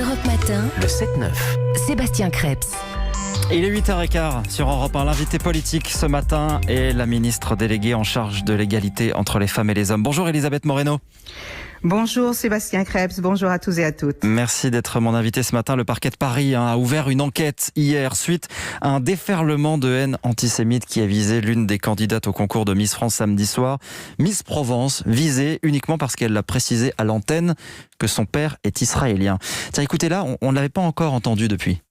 Europe Matin, Le 7-9. Sébastien Krebs. Il est 8h15 sur Europe 1. L'invité politique ce matin est la ministre déléguée en charge de l'égalité entre les femmes et les hommes. Bonjour Elisabeth Moreno. Bonjour Sébastien Krebs, bonjour à tous et à toutes. Merci d'être mon invité ce matin. Le parquet de Paris a ouvert une enquête hier suite à un déferlement de haine antisémite qui a visé l'une des candidates au concours de Miss France samedi soir. Miss Provence, visée uniquement parce qu'elle l'a précisé à l'antenne que son père est israélien. Tiens, écoutez là, on ne l'avait pas encore entendu depuis.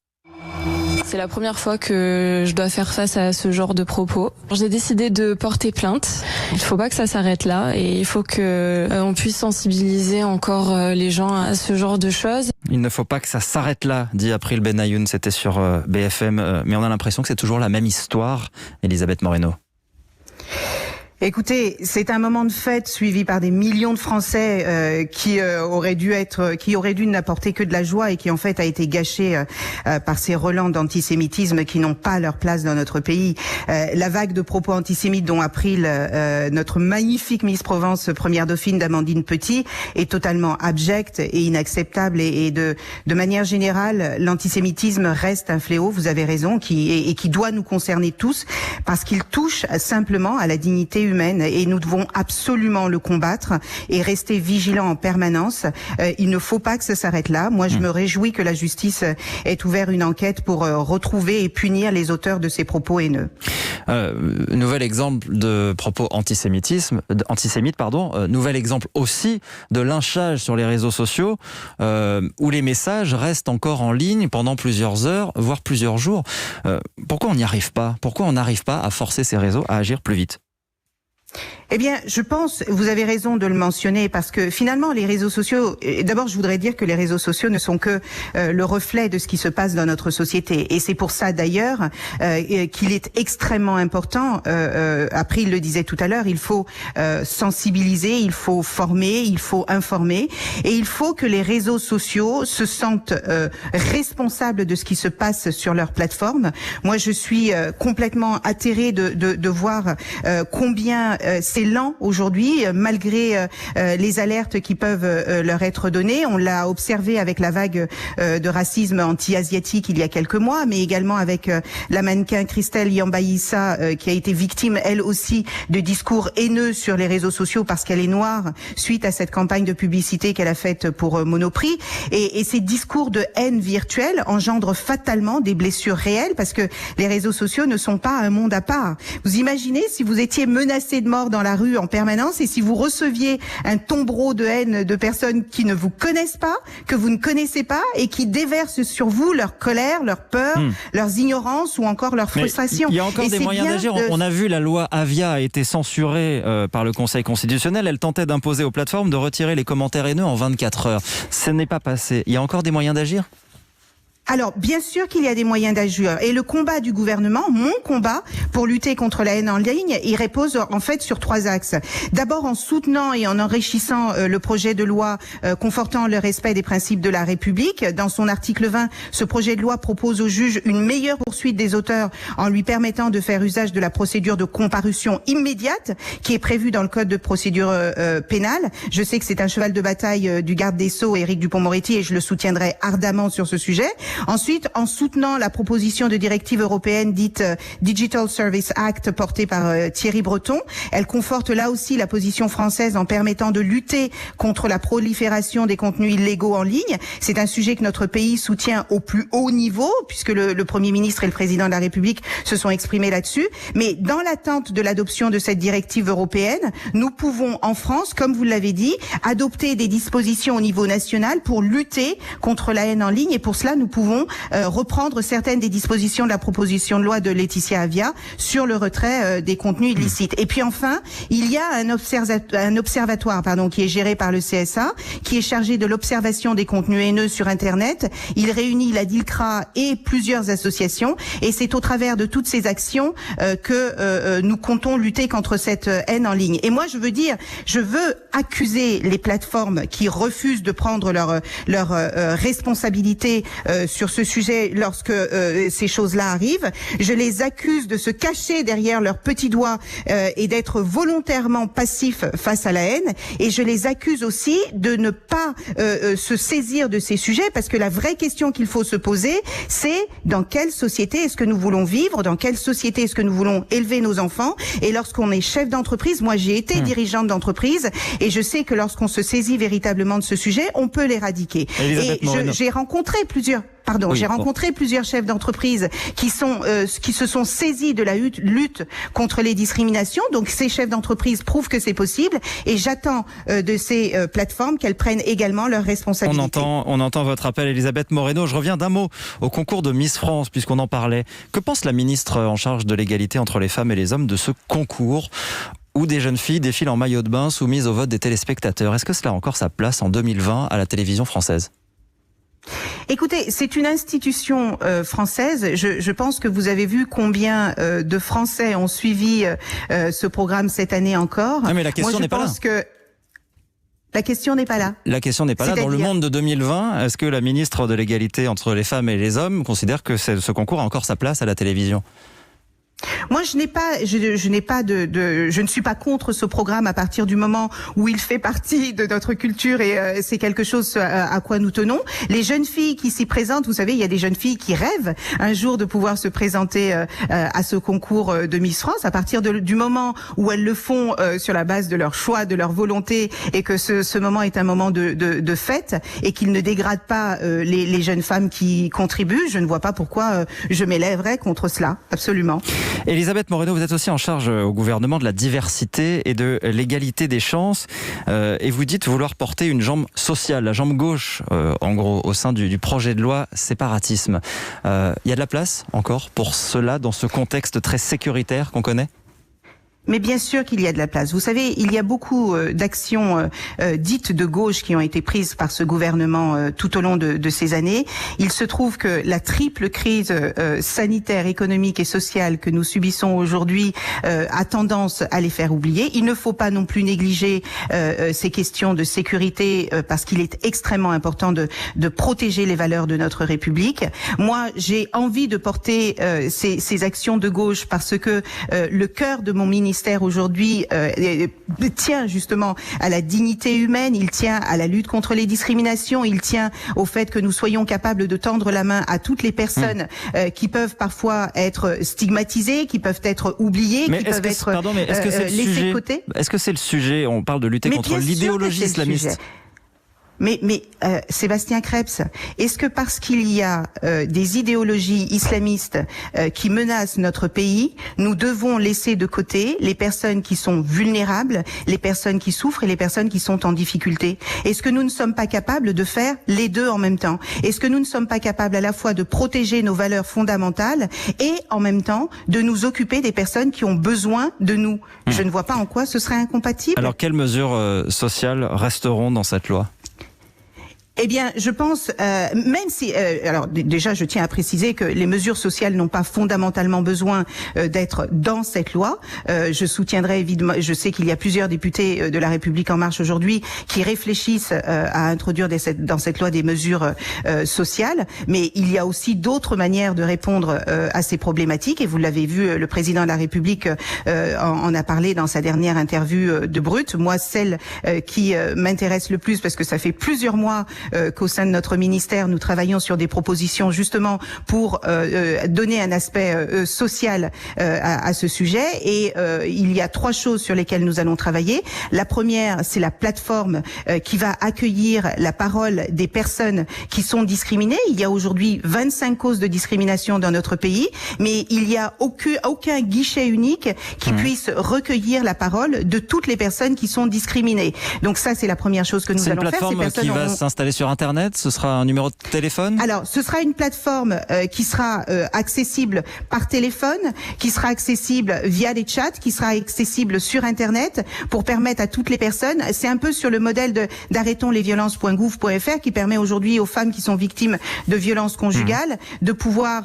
C'est la première fois que je dois faire face à ce genre de propos. J'ai décidé de porter plainte. Il ne faut pas que ça s'arrête là et il faut que on puisse sensibiliser encore les gens à ce genre de choses. Il ne faut pas que ça s'arrête là, dit April Benayoun, c'était sur BFM. Mais on a l'impression que c'est toujours la même histoire, Elisabeth Moreno. Écoutez, c'est un moment de fête suivi par des millions de Français qui auraient dû n'apporter que de la joie et qui en fait a été gâché par ces relents d'antisémitisme qui n'ont pas leur place dans notre pays. La vague de propos antisémites dont April, notre magnifique Miss Provence, première dauphine d'Amandine Petit, est totalement abjecte et inacceptable et de manière générale, l'antisémitisme reste un fléau, vous avez raison, qui doit nous concerner tous parce qu'il touche simplement à la dignité humaine et nous devons absolument le combattre et rester vigilants en permanence. Il ne faut pas que ça s'arrête là. Moi, je me réjouis que la justice ait ouvert une enquête pour retrouver et punir les auteurs de ces propos haineux. Nouvel exemple de propos antisémites, nouvel exemple aussi de lynchage sur les réseaux sociaux où les messages restent encore en ligne pendant plusieurs heures, voire plusieurs jours. Pourquoi on n'y arrive pas ? Pourquoi on n'arrive pas à forcer ces réseaux à agir plus vite ? Eh bien, je pense, vous avez raison de le mentionner, parce que finalement, les réseaux sociaux, d'abord, je voudrais dire que les réseaux sociaux ne sont que le reflet de ce qui se passe dans notre société. Et c'est pour ça, d'ailleurs, qu'il est extrêmement important, après, il le disait tout à l'heure, il faut sensibiliser, il faut former, il faut informer, et il faut que les réseaux sociaux se sentent responsables de ce qui se passe sur leur plateforme. Moi, je suis complètement atterrée de voir combien c'est lent aujourd'hui, malgré les alertes qui peuvent leur être données. On l'a observé avec la vague de racisme anti-asiatique il y a quelques mois, mais également avec la mannequin Christelle Yambaïssa qui a été victime, elle aussi, de discours haineux sur les réseaux sociaux parce qu'elle est noire suite à cette campagne de publicité qu'elle a faite pour Monoprix. Et ces discours de haine virtuelle engendrent fatalement des blessures réelles parce que les réseaux sociaux ne sont pas un monde à part. Vous imaginez si vous étiez menacé de mort dans la rue en permanence et si vous receviez un tombereau de haine de personnes qui ne vous connaissent pas, que vous ne connaissez pas et qui déversent sur vous leur colère, leur peur, leurs ignorances ou encore leur frustration. Il y a encore des moyens d'agir. On a vu la loi Avia a été censurée par le Conseil constitutionnel. Elle tentait d'imposer aux plateformes de retirer les commentaires haineux en 24 heures. Ce n'est pas passé. Il y a encore des moyens d'agir ? Alors, bien sûr qu'il y a des moyens d'agir. Et le combat du gouvernement, mon combat pour lutter contre la haine en ligne, il repose en fait sur 3 axes. D'abord, en soutenant et en enrichissant le projet de loi confortant le respect des principes de la République. Dans son article 20, ce projet de loi propose au juge une meilleure poursuite des auteurs en lui permettant de faire usage de la procédure de comparution immédiate qui est prévue dans le Code de procédure pénale. Je sais que c'est un cheval de bataille du garde des Sceaux, Éric Dupond-Moretti, et je le soutiendrai ardemment sur ce sujet. Ensuite, en soutenant la proposition de directive européenne dite Digital Service Act portée par Thierry Breton, elle conforte là aussi la position française en permettant de lutter contre la prolifération des contenus illégaux en ligne. C'est un sujet que notre pays soutient au plus haut niveau puisque le Premier ministre et le Président de la République se sont exprimés là-dessus. Mais dans l'attente de l'adoption de cette directive européenne, nous pouvons en France, comme vous l'avez dit, adopter des dispositions au niveau national pour lutter contre la haine en ligne et pour cela nous pouvons reprendre certaines des dispositions de la proposition de loi de Laetitia Avia sur le retrait des contenus illicites. Et puis enfin, il y a un observatoire qui est géré par le CSA, qui est chargé de l'observation des contenus haineux sur Internet. Il réunit la DILCRA et plusieurs associations, et c'est au travers de toutes ces actions que nous comptons lutter contre cette haine en ligne. Et moi, je veux accuser les plateformes qui refusent de prendre leur responsabilité sur ce sujet lorsque ces choses-là arrivent. Je les accuse de se cacher derrière leurs petits doigts et d'être volontairement passifs face à la haine. Et je les accuse aussi de ne pas se saisir de ces sujets, parce que la vraie question qu'il faut se poser, c'est dans quelle société est-ce que nous voulons vivre, dans quelle société est-ce que nous voulons élever nos enfants. Et lorsqu'on est chef d'entreprise, moi j'ai été dirigeante d'entreprise, et je sais que lorsqu'on se saisit véritablement de ce sujet, on peut l'éradiquer. Et j'ai rencontré plusieurs plusieurs chefs d'entreprise qui se sont saisis de la lutte contre les discriminations. Donc ces chefs d'entreprise prouvent que c'est possible, et j'attends de ces plateformes qu'elles prennent également leurs responsabilités. On entend votre appel, Elisabeth Moreno. Je reviens d'un mot au concours de Miss France, puisqu'on en parlait. Que pense la ministre en charge de l'égalité entre les femmes et les hommes de ce concours où des jeunes filles défilent en maillot de bain soumises au vote des téléspectateurs? Est-ce que cela a encore sa place en 2020 à la télévision française? Écoutez, c'est une institution française. Je pense que vous avez vu combien de Français ont suivi ce programme cette année encore. Non, mais la question n'est pas là. La question n'est pas là. La question n'est pas là. Dans le monde de 2020, est-ce que la ministre de l'égalité entre les femmes et les hommes considère que ce concours a encore sa place à la télévision? Moi, je ne suis pas contre ce programme à partir du moment où il fait partie de notre culture, et c'est quelque chose à quoi nous tenons. Les jeunes filles qui s'y présentent, vous savez, il y a des jeunes filles qui rêvent un jour de pouvoir se présenter à ce concours de Miss France. À partir du moment où elles le font sur la base de leur choix, de leur volonté, et que ce moment est un moment de fête, et qu'il ne dégrade pas les jeunes femmes qui contribuent, je ne vois pas pourquoi je m'élèverais contre cela. Absolument. Elisabeth Moreno, vous êtes aussi en charge au gouvernement de la diversité et de l'égalité des chances, et vous dites vouloir porter une jambe sociale, la jambe gauche, en gros, au sein du projet de loi séparatisme. Il y a de la place encore pour cela dans ce contexte très sécuritaire qu'on connaît ? Mais bien sûr qu'il y a de la place. Vous savez, il y a beaucoup d'actions dites de gauche qui ont été prises par ce gouvernement tout au long de ces années. Il se trouve que la triple crise sanitaire, économique et sociale que nous subissons aujourd'hui a tendance à les faire oublier. Il ne faut pas non plus négliger ces questions de sécurité, parce qu'il est extrêmement important de protéger les valeurs de notre République. Moi, j'ai envie de porter ces actions de gauche parce que le cœur de mon ministère aujourd'hui tient justement à la dignité humaine, il tient à la lutte contre les discriminations, il tient au fait que nous soyons capables de tendre la main à toutes les personnes qui peuvent parfois être stigmatisées, qui peuvent être oubliées, qui peuvent être laissées de côté. Est-ce que c'est le sujet? On parle de lutter contre l'idéologie islamiste. Mais Sébastien Krebs, est-ce que parce qu'il y a des idéologies islamistes qui menacent notre pays, nous devons laisser de côté les personnes qui sont vulnérables, les personnes qui souffrent et les personnes qui sont en difficulté? Est-ce que nous ne sommes pas capables de faire les deux en même temps? Est-ce que nous ne sommes pas capables à la fois de protéger nos valeurs fondamentales et en même temps de nous occuper des personnes qui ont besoin de nous? Je ne vois pas en quoi ce serait incompatible. Alors quelles mesures sociales resteront dans cette loi? Eh bien, je pense, même si, alors déjà, je tiens à préciser que les mesures sociales n'ont pas fondamentalement besoin d'être dans cette loi. Je soutiendrai évidemment, je sais qu'il y a plusieurs députés de La République En Marche aujourd'hui qui réfléchissent à introduire dans cette loi des mesures sociales, mais il y a aussi d'autres manières de répondre à ces problématiques, et vous l'avez vu, le président de la République en a parlé dans sa dernière interview de Brut. Moi, celle qui m'intéresse le plus, parce que ça fait plusieurs mois qu'au sein de notre ministère, nous travaillons sur des propositions justement pour donner un aspect social à ce sujet. Et il y a 3 choses sur lesquelles nous allons travailler. La première, c'est la plateforme qui va accueillir la parole des personnes qui sont discriminées. Il y a aujourd'hui 25 causes de discrimination dans notre pays, mais il n'y a aucun guichet unique qui puisse recueillir la parole de toutes les personnes qui sont discriminées. Donc ça, c'est la première chose que nous allons faire. C'est une plateforme qui va s'installer sur Internet? Ce sera un numéro de téléphone? Alors, ce sera une plateforme qui sera accessible par téléphone, qui sera accessible via des chats, qui sera accessible sur Internet pour permettre à toutes les personnes. C'est un peu sur le modèle d'arrêtonslesviolences.gouv.fr qui permet aujourd'hui aux femmes qui sont victimes de violences conjugales de pouvoir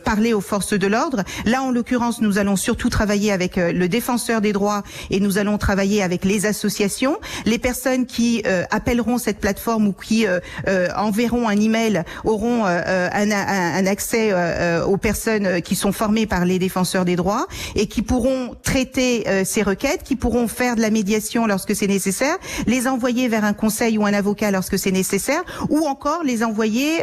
parler aux forces de l'ordre. Là, en l'occurrence, nous allons surtout travailler avec le défenseur des droits et nous allons travailler avec les associations. Les personnes qui appelleront cette plateforme ou qui enverront un email auront un accès aux personnes qui sont formées par les défenseurs des droits et qui pourront traiter ces requêtes, qui pourront faire de la médiation lorsque c'est nécessaire, les envoyer vers un conseil ou un avocat lorsque c'est nécessaire, ou encore les envoyer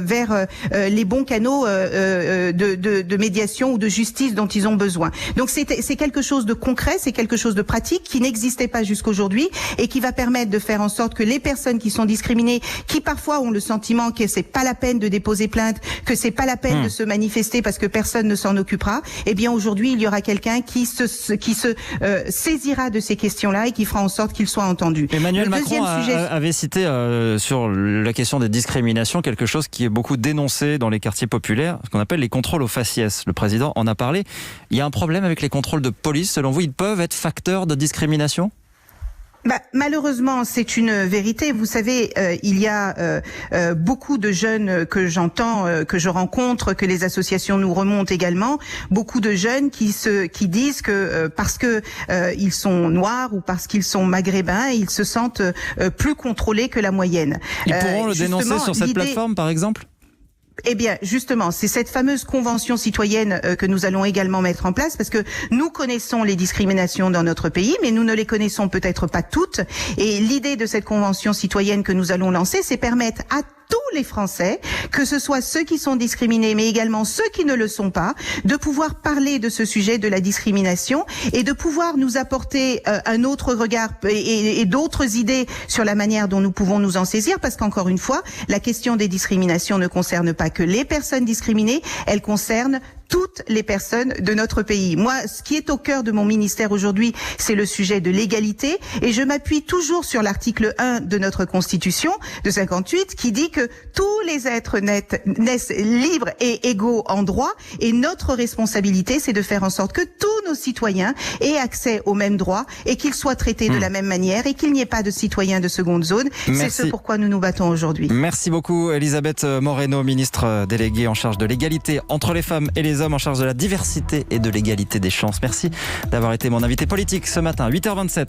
vers les bons canaux de médiation ou de justice dont ils ont besoin. Donc c'est quelque chose de concret, c'est quelque chose de pratique qui n'existait pas jusqu'aujourd'hui et qui va permettre de faire en sorte que les personnes qui sont discriminées, qui parfois ont le sentiment que c'est pas la peine de déposer plainte, que c'est pas la peine de se manifester parce que personne ne s'en occupera, eh bien aujourd'hui il y aura quelqu'un qui se saisira de ces questions-là et qui fera en sorte qu'ils soient entendus. Emmanuel Macron avait cité sur la question des discriminations quelque chose qui est beaucoup dénoncé dans les quartiers populaires, ce qu'on appelle les contrôles aux faciès. Le président en a parlé. Il y a un problème avec les contrôles de police. Selon vous, ils peuvent être facteurs de discrimination ? Malheureusement, c'est une vérité. Vous savez, il y a beaucoup de jeunes que j'entends, que je rencontre, que les associations nous remontent également. Beaucoup de jeunes qui disent que parce que ils sont noirs ou parce qu'ils sont maghrébins, ils se sentent plus contrôlés que la moyenne. Ils pourront le dénoncer sur cette plateforme, par exemple ? Eh bien, justement, c'est cette fameuse convention citoyenne que nous allons également mettre en place parce que nous connaissons les discriminations dans notre pays, mais nous ne les connaissons peut-être pas toutes. Et l'idée de cette convention citoyenne que nous allons lancer, c'est permettre à tous les Français, que ce soit ceux qui sont discriminés, mais également ceux qui ne le sont pas, de pouvoir parler de ce sujet de la discrimination et de pouvoir nous apporter un autre regard et d'autres idées sur la manière dont nous pouvons nous en saisir, parce qu'encore une fois, la question des discriminations ne concerne pas que les personnes discriminées, elle concerne toutes les personnes de notre pays. Moi, ce qui est au cœur de mon ministère aujourd'hui, c'est le sujet de l'égalité et je m'appuie toujours sur l'article 1 de notre Constitution de 58 qui dit que tous les êtres naissent libres et égaux en droit et notre responsabilité, c'est de faire en sorte que tous nos citoyens aient accès aux mêmes droits et qu'ils soient traités de la même manière et qu'il n'y ait pas de citoyens de seconde zone. Merci. C'est ce pourquoi nous nous battons aujourd'hui. Merci beaucoup Elisabeth Moreno, ministre déléguée en charge de l'égalité entre les femmes et les hommes, en charge de la diversité et de l'égalité des chances. Merci d'avoir été mon invité politique ce matin, 8h27.